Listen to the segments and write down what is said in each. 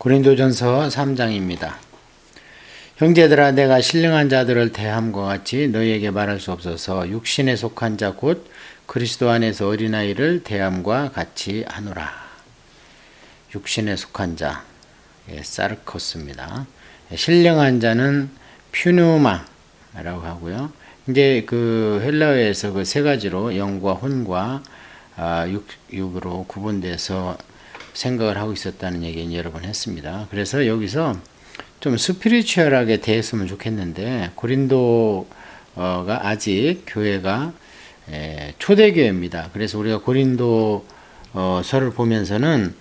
고린도전서 3장입니다. 형제들아, 내가 신령한 자들을 대함과 같이 너희에게 말할 수 없어서 육신에 속한 자 곧 그리스도 안에서 어린아이를 대함과 같이 하노라. 육신에 속한 자, 사르코스입니다. 신령한 자는 퓨누마라고 하고요. 이제 그 헬라어에서 그 세 가지로 영과 혼과 육으로 구분돼서 생각을 하고 있었다는 얘기는 여러 번 했습니다. 그래서 여기서 좀 스피리추얼하게 대했으면 좋겠는데, 고린도가 아직 교회가 초대교회입니다. 그래서 우리가 고린도서를 보면서는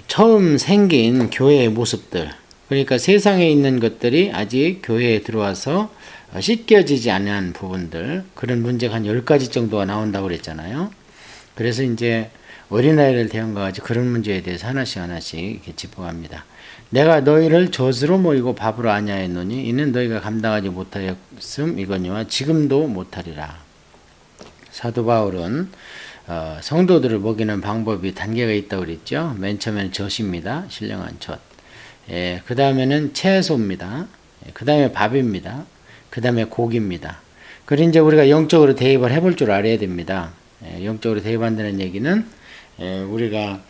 처음 생긴 교회의 모습들, 그러니까 세상에 있는 것들이 아직 교회에 들어와서 씻겨지지 않은 부분들, 그런 문제가 한 10가지 정도가 나온다고 그랬잖아요. 그래서 이제 어린아이를 대한과 같이 그런 문제에 대해서 하나씩 이렇게 짚어갑니다. 내가 너희를 젖으로 모이고 밥으로 아냐했노니 이는 너희가 감당하지 못하였음 이거니와 지금도 못하리라. 사도 바울은 성도들을 먹이는 방법이 단계가 있다고 그랬죠. 맨 처음에는 젖입니다. 신령한 젖. 그 다음에는 채소입니다. 그 다음에 밥입니다. 그 다음에 고기입니다. 그리고 이제 우리가 영적으로 대입을 해볼 줄 알아야 됩니다. 영적으로 대입한다는 얘기는 우리가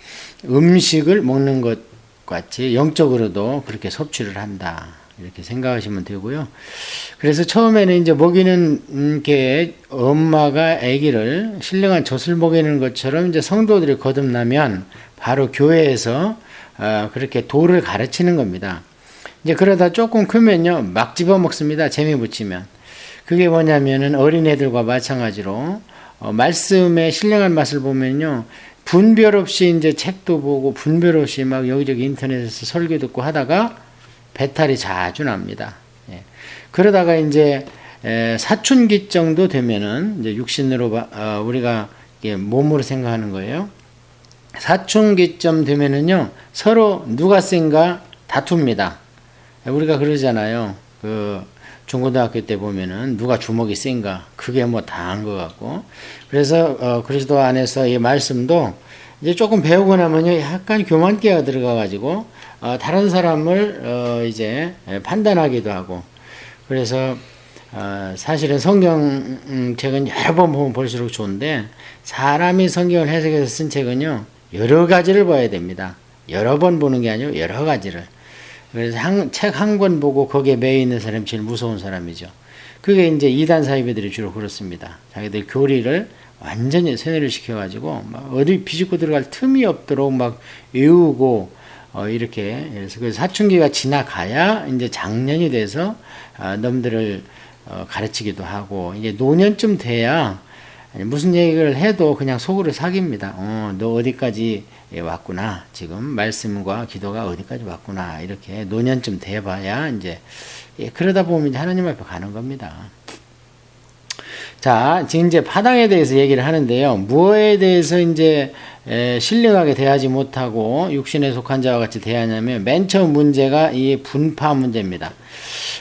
음식을 먹는 것 같이 영적으로도 그렇게 섭취를 한다, 이렇게 생각하시면 되고요. 그래서 처음에는 이제 먹이는 게 엄마가 아기를 신령한 젖을 먹이는 것처럼 이제 성도들이 거듭나면 바로 교회에서 그렇게 도를 가르치는 겁니다. 이제 그러다 조금 크면요, 막 집어 먹습니다. 재미 붙이면. 그게 뭐냐면은 어린애들과 마찬가지로 말씀의 신령한 맛을 보면요, 분별 없이 이제 책도 보고 분별 없이 막 여기저기 인터넷에서 설교 듣고 하다가 배탈이 자주 납니다. 그러다가 이제 사춘기 정도 되면은 이제 육신으로 우리가 몸으로 생각하는 거예요. 사춘기쯤 되면은요, 서로 누가 센가 다툽니다. 우리가 그러잖아요. 그 중고등학교 때 보면은 누가 주먹이 센가, 그게 뭐 다 한 것 같고. 그래서 그리스도 안에서 이 말씀도 이제 조금 배우고 나면요, 약간 교만기가 들어가가지고 다른 사람을 이제 판단하기도 하고. 그래서 사실은 성경책은 여러 번 보면 볼수록 좋은데, 사람이 성경을 해석해서 쓴 책은요, 여러 가지를 봐야 됩니다. 여러 번 보는 게 아니고 여러 가지를. 그래서 책 한 권 보고 거기에 매여 있는 사람이 제일 무서운 사람이죠. 그게 이제 이단 사이비들이 주로 그렇습니다. 자기들 교리를 완전히 세뇌를 시켜가지고 막 어디 비집고 들어갈 틈이 없도록 막 외우고 이렇게. 그래서 사춘기가 지나가야 이제 장년이 돼서 놈들을 가르치기도 하고, 이제 노년쯤 돼야 무슨 얘기를 해도 그냥 속으로 사깁니다. 너 어디까지 왔구나. 지금 말씀과 기도가 어디까지 왔구나. 이렇게 노년쯤 돼봐야 이제 그러다 보면 이제 하나님 앞에 가는 겁니다. 자, 지금 이제 파당에 대해서 얘기를 하는데요. 무엇에 대해서 이제 신령하게 대하지 못하고 육신에 속한 자와 같이 대하냐면, 맨 처음 문제가 이 분파 문제입니다.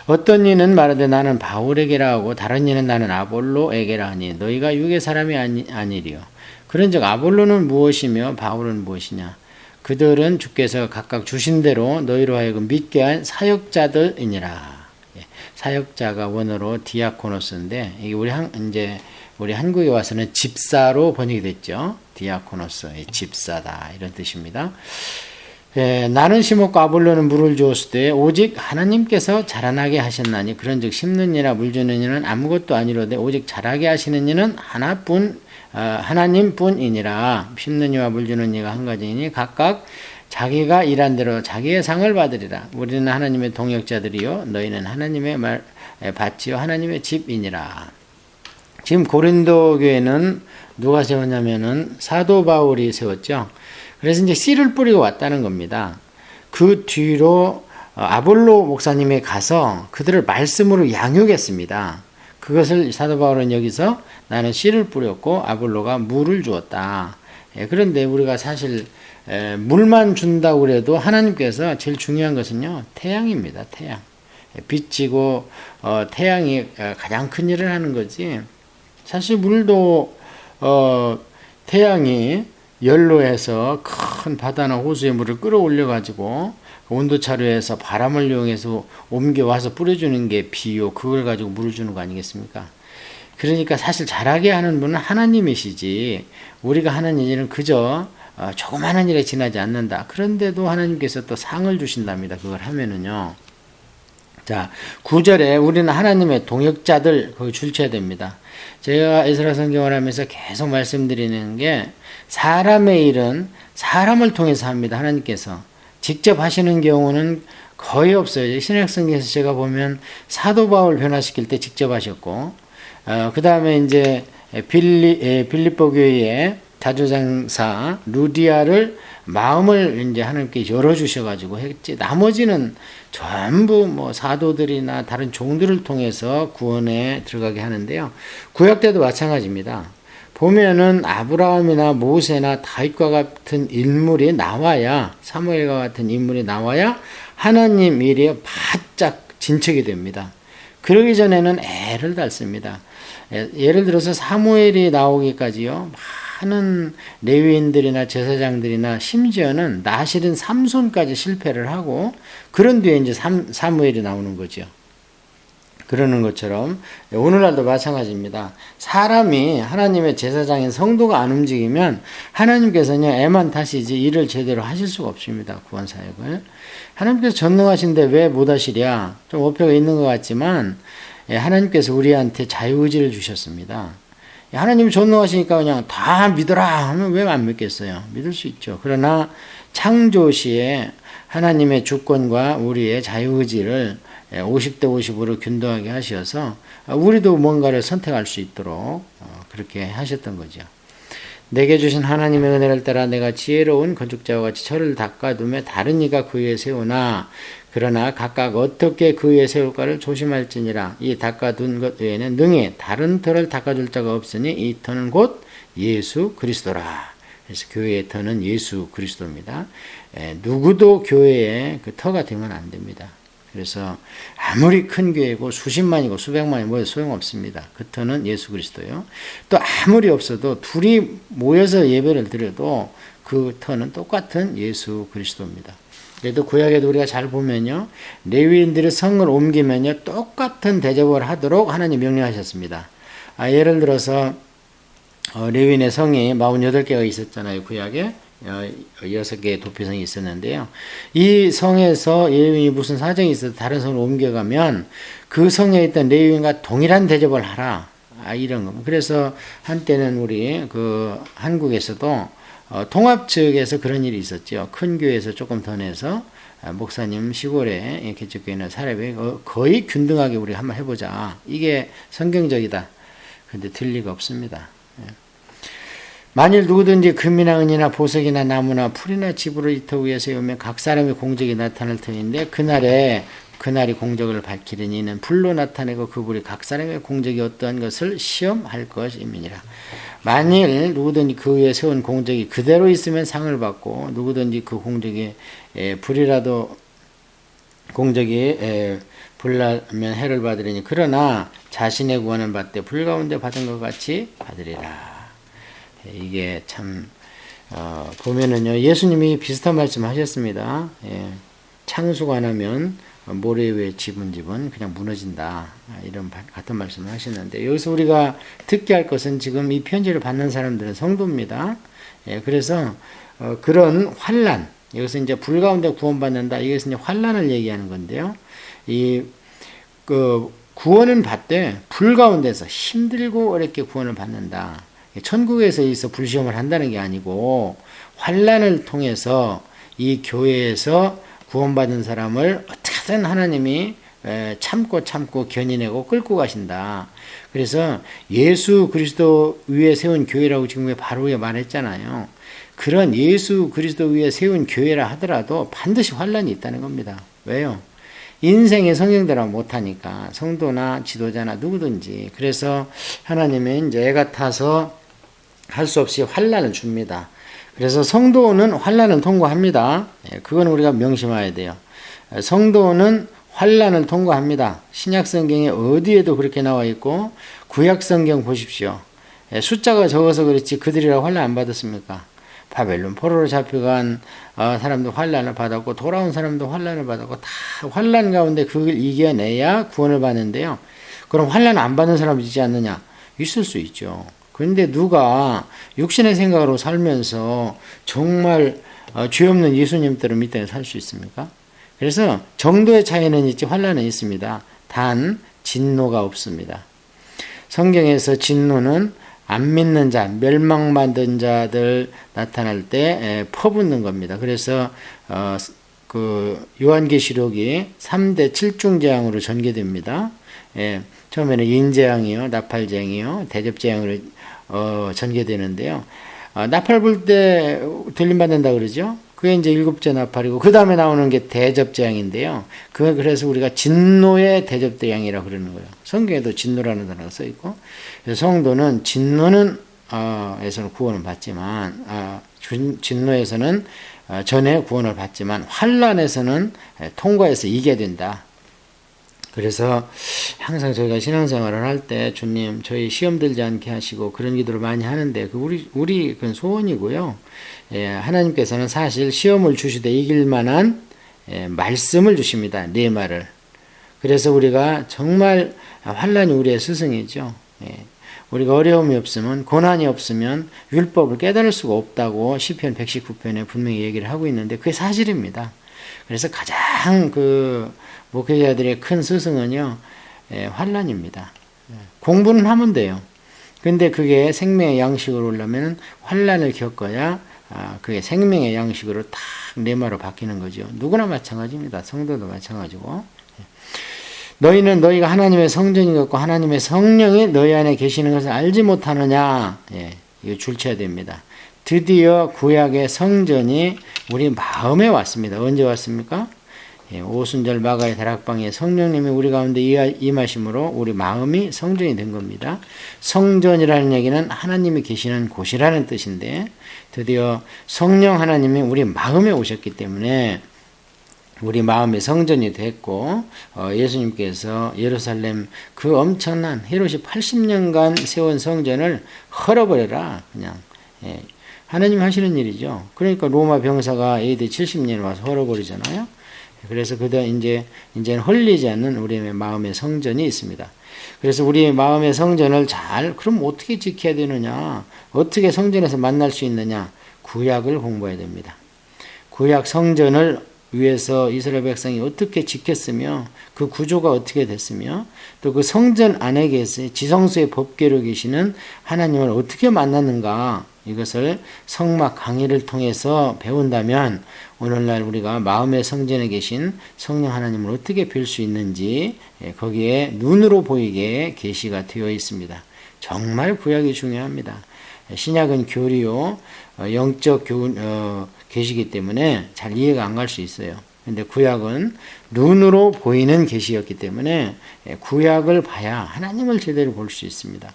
어떤 이는 말하되 나는 바울에게라 하고 다른 이는 나는 아볼로에게라 하니 너희가 육의 사람이 아니리요. 그런즉 아볼로는 무엇이며 바울은 무엇이냐? 그들은 주께서 각각 주신 대로 너희로 하여금 믿게 한 사역자들이니라. 사역자가 원어로 디아코노스인데, 이게 우리 한국에 와서는 집사로 번역이 됐죠. 디아코노스, 집사다, 이런 뜻입니다. 나는 심었고 아볼로는 물을 주었을 때 오직 하나님께서 자라나게 하셨나니 그런즉 심는 이나 물 주는 이는 아무것도 아니로되 오직 자라게 하시는 이는 하나님뿐이니라. 심는 이와 물 주는 이가 한 가지이니 각각 자기가 일한 대로 자기의 상을 받으리라. 우리는 하나님의 동역자들이요 너희는 하나님의 밭이요 하나님의 집이니라. 지금 고린도 교회는 누가 세웠냐면은 사도 바울이 세웠죠. 그래서 이제 씨를 뿌리고 왔다는 겁니다. 그 뒤로 아볼로 목사님이 가서 그들을 말씀으로 양육했습니다. 그것을 사도 바울은 여기서 나는 씨를 뿌렸고 아볼로가 물을 주었다. 그런데 우리가 사실 물만 준다고 그래도 하나님께서 제일 중요한 것은요, 태양입니다. 태양. 빛이고 태양이 가장 큰 일을 하는 거지. 사실 물도 태양이 열로 해서 큰 바다나 호수의 물을 끌어올려 가지고 온도차로 해서 바람을 이용해서 옮겨와서 뿌려주는 게 비요. 그걸 가지고 물을 주는 거 아니겠습니까? 그러니까 사실 잘하게 하는 분은 하나님이시지 우리가 하는 일은 그저 조그마한 일에 지나지 않는다. 그런데도 하나님께서 또 상을 주신답니다. 그걸 하면은요. 자, 9절에 우리는 하나님의 동역자들 거기 줄쳐야 됩니다. 제가 에스라 성경을 하면서 계속 말씀드리는 게 사람의 일은 사람을 통해서 합니다. 하나님께서 직접 하시는 경우는 거의 없어요. 신약성경에서 제가 보면 사도 바울 변화시킬 때 직접 하셨고, 그 다음에 이제 빌립보 교회의 자주장사 루디아를 마음을 이제 하나님께 열어주셔가지고 했지. 나머지는 전부 뭐 사도들이나 다른 종들을 통해서 구원에 들어가게 하는데요. 구약 때도 마찬가지입니다. 보면은 아브라함이나 모세나 다윗과 같은 인물이 나와야 사무엘과 같은 인물이 나와야 하나님 일에 바짝 진척이 됩니다. 그러기 전에는 애를 닳습니다. 예를 들어서 사무엘이 나오기까지요. 많은 레위인들이나 제사장들이나 심지어는 나실은 삼손까지 실패를 하고 그런 뒤에 이제 사무엘이 나오는 거죠. 그러는 것처럼 오늘날도 마찬가지입니다. 사람이 하나님의 제사장인 성도가 안 움직이면 하나님께서는 애만 타시지 일을 제대로 하실 수가 없습니다. 구원사역을. 하나님께서 전능하신데 왜 못하시랴? 좀 오표가 있는 것 같지만 하나님께서 우리한테 자유의지를 주셨습니다. 하나님이 전능하시니까 그냥 다 믿어라 하면 왜 안 믿겠어요? 믿을 수 있죠. 그러나 창조시에 하나님의 주권과 우리의 자유의지를 50대 50으로 균등하게 하셔서 우리도 뭔가를 선택할 수 있도록 그렇게 하셨던 거죠. 내게 주신 하나님의 은혜를 따라 내가 지혜로운 건축자와 같이 철을 닦아두며 다른 이가 그 위에 세우나 그러나 각각 어떻게 그 위에 세울까를 조심할지니라. 이 닦아둔 것 외에는 능히 다른 터를 닦아줄 자가 없으니 이 터는 곧 예수 그리스도라. 그래서 교회의 터는 예수 그리스도입니다. 누구도 교회의 그 터가 되면 안 됩니다. 그래서 아무리 큰 교회고 수십만이고 수백만이 모여도 소용없습니다. 그 터는 예수 그리스도요. 또 아무리 없어도 둘이 모여서 예배를 드려도 그 터는 똑같은 예수 그리스도입니다. 그래도 구약에도 우리가 잘 보면요. 레위인들이 성을 옮기면요. 똑같은 대접을 하도록 하나님 명령하셨습니다. 예를 들어서 레위인의 성이 48개가 있었잖아요. 구약에 6개의 도피성이 있었는데요. 이 성에서 레위인이 무슨 사정이 있어서 다른 성을 옮겨가면 그 성에 있던 레위인과 동일한 대접을 하라. 이런 거. 그래서 한때는 우리 그 한국에서도 통합 측에서 그런 일이 있었죠. 큰 교회에서 조금 더 내서 목사님 시골에 개척교회나 사례에 거의 균등하게 우리가 한번 해보자. 이게 성경적이다. 근데 들 리가 없습니다. 만일 누구든지 금이나 은이나 보석이나 나무나 풀이나 집으로 이 터 위에 세우면 각 사람의 공적이 나타날 터인데 그날이 공적을 밝히는 이는 불로 나타내고 그 불이 각 사람의 공적이 어떠한 것을 시험할 것임이니라. 만일 누구든지 그 위에 세운 공적이 그대로 있으면 상을 받고 누구든지 그 공적이 불이라도 공적이 불나면 해를 받으리니 그러나 자신의 구원을 받되 불 가운데 받은 것 같이 받으리라. 이게 참 보면은요 예수님이 비슷한 말씀 하셨습니다. 창수가 안 하면 모래 위에 집은 그냥 무너진다. 이런 같은 말씀을 하셨는데 여기서 우리가 듣게 할 것은 지금 이 편지를 받는 사람들은 성도입니다. 그래서 그런 환난 여기서 이제 불 가운데 구원받는다. 이것은 이제 환난을 얘기하는 건데요. 그 구원은 받되 불 가운데서 힘들고 어렵게 구원을 받는다. 천국에서 있어 불시험을 한다는 게 아니고 환난을 통해서 이 교회에서 구원받은 사람을 어떻게든 하나님이 참고 견인하고 끌고 가신다. 그래서 예수 그리스도 위에 세운 교회라고 지금 바로 위에 말했잖아요. 그런 예수 그리스도 위에 세운 교회라 하더라도 반드시 환난이 있다는 겁니다. 왜요? 인생의 성경대로 못하니까 성도나 지도자나 누구든지. 그래서 하나님은 이제 애 같아서 할 수 없이 환난을 줍니다. 그래서 성도는 환난을 통과합니다. 그건 우리가 명심해야 돼요. 성도는 환난을 통과합니다. 신약성경에 어디에도 그렇게 나와 있고 구약성경 보십시오. 숫자가 적어서 그렇지 그들이라 환난 안 받았습니까? 바벨론 포로로 잡혀간 사람도 환난을 받았고 돌아온 사람도 환난을 받았고 다 환난 가운데 그걸 이겨내야 구원을 받는데요. 그럼 환난 안 받는 사람이 있지 않느냐? 있을 수 있죠. 그런데 누가 육신의 생각으로 살면서 정말 죄 없는 예수님들을 믿고 살 수 있습니까? 그래서 정도의 차이는 있지 환난은 있습니다. 단 진노가 없습니다. 성경에서 진노는 안 믿는 자, 멸망받은 자들 나타날 때 퍼붓는 겁니다. 그래서 그 요한계시록이 3대 7중재앙으로 전개됩니다. 처음에는 인재앙이요, 나팔재앙이요, 대접재앙으로 전개되는데요. 나팔 불 때 들림받는다 그러죠. 그게 이제 7째 나팔이고 그 다음에 나오는 게 대접재앙인데요. 그래서 우리가 진노의 대접재앙이라고 그러는 거예요. 성경에도 진노라는 단어가 써 있고, 그래서 성도는 진노는 에서는 구원을 받지만 진노에서는 전에 구원을 받지만 환난에서는 통과해서 이겨야 된다. 그래서 항상 저희가 신앙생활을 할 때 주님 저희 시험 들지 않게 하시고 그런 기도를 많이 하는데 우리 그건 소원이고요. 하나님께서는 사실 시험을 주시되 이길 만한 말씀을 주십니다. 뇌마를. 그래서 우리가 정말 환난이 우리의 스승이죠. 우리가 어려움이 없으면 고난이 없으면 율법을 깨달을 수가 없다고 시편 119편에 분명히 얘기를 하고 있는데 그게 사실입니다. 그래서 가장 목회자들의 큰 스승은요, 환난입니다. 공부는 하면 돼요. 근데 그게 생명의 양식으로 오려면 환난을 겪어야 그게 생명의 양식으로 딱 뇌마로 바뀌는 거죠. 누구나 마찬가지입니다. 성도도 마찬가지고. 너희는 너희가 하나님의 성전이 같고 하나님의 성령이 너희 안에 계시는 것을 알지 못하느냐. 이거 줄쳐야 됩니다. 드디어 구약의 성전이 우리 마음에 왔습니다. 언제 왔습니까? 오순절 마가의 다락방에 성령님이 우리 가운데 임하심으로 우리 마음이 성전이 된 겁니다. 성전이라는 얘기는 하나님이 계시는 곳이라는 뜻인데 드디어 성령 하나님이 우리 마음에 오셨기 때문에 우리 마음의 성전이 됐고 예수님께서 예루살렘 그 엄청난 헤롯이 80년간 세운 성전을 헐어버려라. 그냥 하나님 하시는 일이죠. 그러니까 로마 병사가 AD 70년에 와서 헐어버리잖아요. 그래서 이제는 헐리지 않는 우리의 마음의 성전이 있습니다. 그래서 우리의 마음의 성전을 그럼 어떻게 지켜야 되느냐? 어떻게 성전에서 만날 수 있느냐? 구약을 공부해야 됩니다. 구약 성전을 위해서 이스라엘 백성이 어떻게 지켰으며 그 구조가 어떻게 됐으며 또 그 성전 안에 계신 지성소의 법궤로 계시는 하나님을 어떻게 만났는가 이것을 성막 강의를 통해서 배운다면 오늘날 우리가 마음의 성전에 계신 성령 하나님을 어떻게 뵐 수 있는지 거기에 눈으로 보이게 계시가 되어 있습니다. 정말 구약이 중요합니다. 신약은 교리요 영적 계시이기 때문에 잘 이해가 안 갈 수 있어요. 근데 구약은 눈으로 보이는 계시였기 때문에 구약을 봐야 하나님을 제대로 볼 수 있습니다.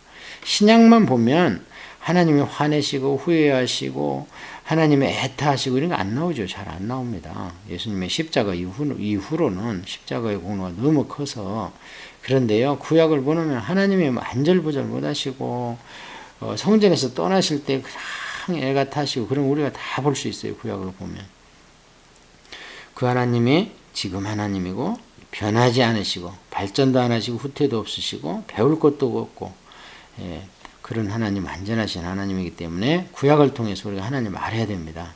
신약만 보면 하나님이 화내시고 후회하시고 하나님의 애타하시고 이런 거 안 나오죠. 잘 안 나옵니다. 예수님의 십자가 이후로는 십자가의 공로가 너무 커서. 그런데요, 구약을 보면 하나님이 안절부절 못하시고 성전에서 떠나실 때 그냥 애가 타시고 그런 우리가 다 볼 수 있어요. 구약을 보면. 그 하나님이 지금 하나님이고 변하지 않으시고 발전도 안 하시고 후퇴도 없으시고 배울 것도 없고 그런 하나님, 완전하신 하나님이기 때문에 구약을 통해서 우리가 하나님을 알아야 됩니다.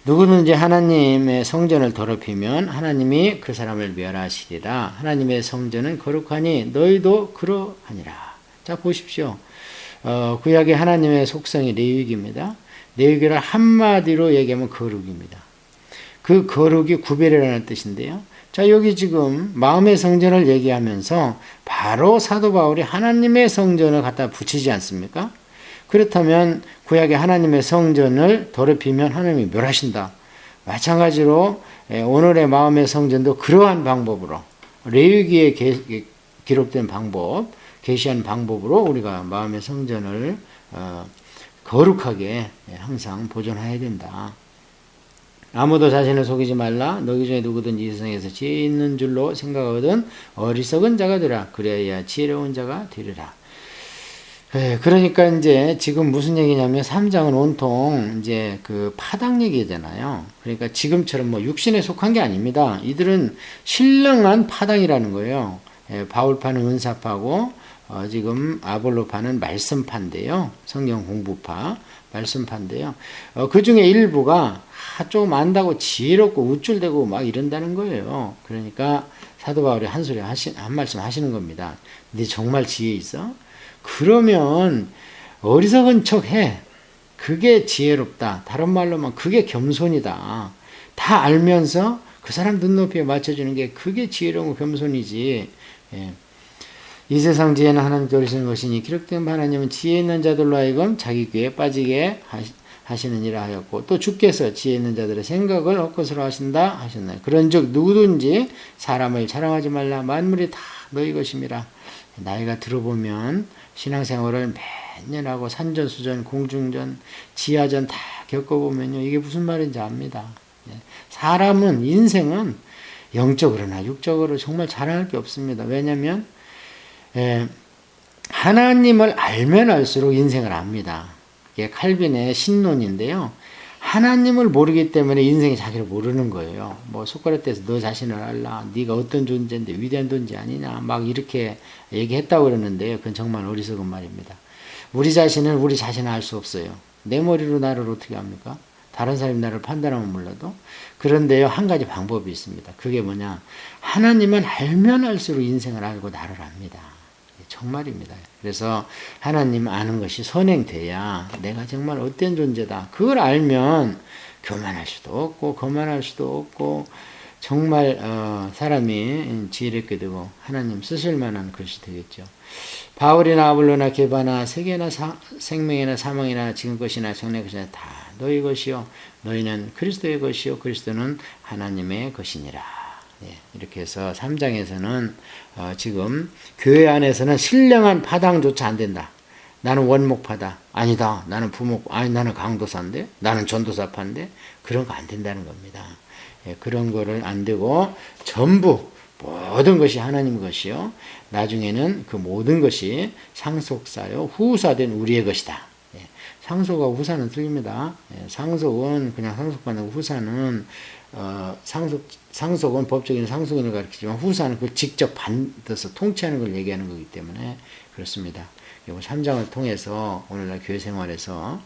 누구든지 하나님의 성전을 더럽히면 하나님이 그 사람을 멸하시리라. 하나님의 성전은 거룩하니 너희도 그러하니라. 자, 보십시오. 구약의 하나님의 속성이 레위기입니다. 레위기를 한마디로 얘기하면 거룩입니다. 그 거룩이 구별이라는 뜻인데요. 자, 여기 지금 마음의 성전을 얘기하면서 바로 사도 바울이 하나님의 성전을 갖다 붙이지 않습니까? 그렇다면 구약의 하나님의 성전을 더럽히면 하나님이 멸하신다. 마찬가지로 오늘의 마음의 성전도 그러한 방법으로 레위기에 기록된 방법, 계시한 방법으로 우리가 마음의 성전을 거룩하게 항상 보존해야 된다. 아무도 자신을 속이지 말라. 너희 중에 누구든지 이 세상에서 지혜 있는 줄로 생각하거든 어리석은 자가 되라. 그래야 지혜로운 자가 되리라. 그러니까 이제 지금 무슨 얘기냐면 3장은 온통 이제 그 파당 얘기잖아요. 그러니까 지금처럼 뭐 육신에 속한 게 아닙니다. 이들은 신령한 파당이라는 거예요. 바울파는 은사파고 지금 아볼로파는 말씀파인데요. 성경 공부파, 말씀파인데요. 그 중에 일부가 조금 안다고 지혜롭고 우쭐대고 막 이런다는 거예요. 그러니까 사도 바울이 한 말씀 하시는 겁니다. 네 정말 지혜 있어? 그러면 어리석은 척 해. 그게 지혜롭다. 다른 말로만 그게 겸손이다. 다 알면서 그 사람 눈높이에 맞춰주는 게 그게 지혜로운 겸손이지. 예. 이 세상 지혜는 하나님께 어리석은 것이니 기록된 바 하나님은 지혜 있는 자들로 하여금 자기 귀에 빠지게 하시느니라 하였고 또 주께서 지혜 있는 자들의 생각을 헛것으로 하신다 하셨나요. 그런즉 누구든지 사람을 자랑하지 말라. 만물이 다 너희 것임이라. 나이가 들어보면 신앙생활을 매년 하고 산전수전, 공중전, 지하전 다 겪어보면요. 이게 무슨 말인지 압니다. 사람은, 인생은 영적으로나 육적으로 정말 자랑할 게 없습니다. 왜냐하면 하나님을 알면 알수록 인생을 압니다. 이게 칼빈의 신론인데요. 하나님을 모르기 때문에 인생이 자기를 모르는 거예요. 뭐 소크라테스 너 자신을 알라. 네가 어떤 존재인데 위대한 존재 아니냐. 막 이렇게 얘기했다고 그러는데요. 그건 정말 어리석은 말입니다. 우리 자신은 우리 자신을 알 수 없어요. 내 머리로 나를 어떻게 합니까? 다른 사람이 나를 판단하면 몰라도. 그런데요. 한 가지 방법이 있습니다. 그게 뭐냐. 하나님은 알면 알수록 인생을 알고 나를 압니다. 정말입니다. 그래서 하나님 아는 것이 선행돼야 내가 정말 어떤 존재다. 그걸 알면 교만할 수도 없고 거만할 수도 없고 정말 사람이 지혜롭게 되고 하나님 쓰실 만한 것이 되겠죠. 바울이나 아볼로나 게바나 세계나 생명이나 사망이나 지금 것이나 정래 것이나 다 너희 것이요 너희는 그리스도의 것이요 그리스도는 하나님의 것이니라. 이렇게 해서 3장에서는 지금 교회 안에서는 신령한 파당조차 안 된다. 나는 원목파다. 아니다. 나는 부목, 아니 나는 강도사인데, 나는 전도사파인데 그런 거 안 된다는 겁니다. 그런 거를 안 되고 전부 모든 것이 하나님 것이요. 나중에는 그 모든 것이 상속사요 후사된 우리의 것이다. 상속과 후사는 틀립니다. 상속은 그냥 상속받는 후사는 상속은 법적인 상속인을 가리키지만 후사는 그걸 직접 받아서 통치하는 걸 얘기하는 거기 때문에 그렇습니다. 이 3장을 통해서 오늘날 교회 생활에서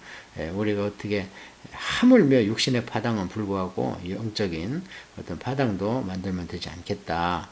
우리가 어떻게 하물며 육신의 파당은 불구하고 영적인 어떤 파당도 만들면 되지 않겠다.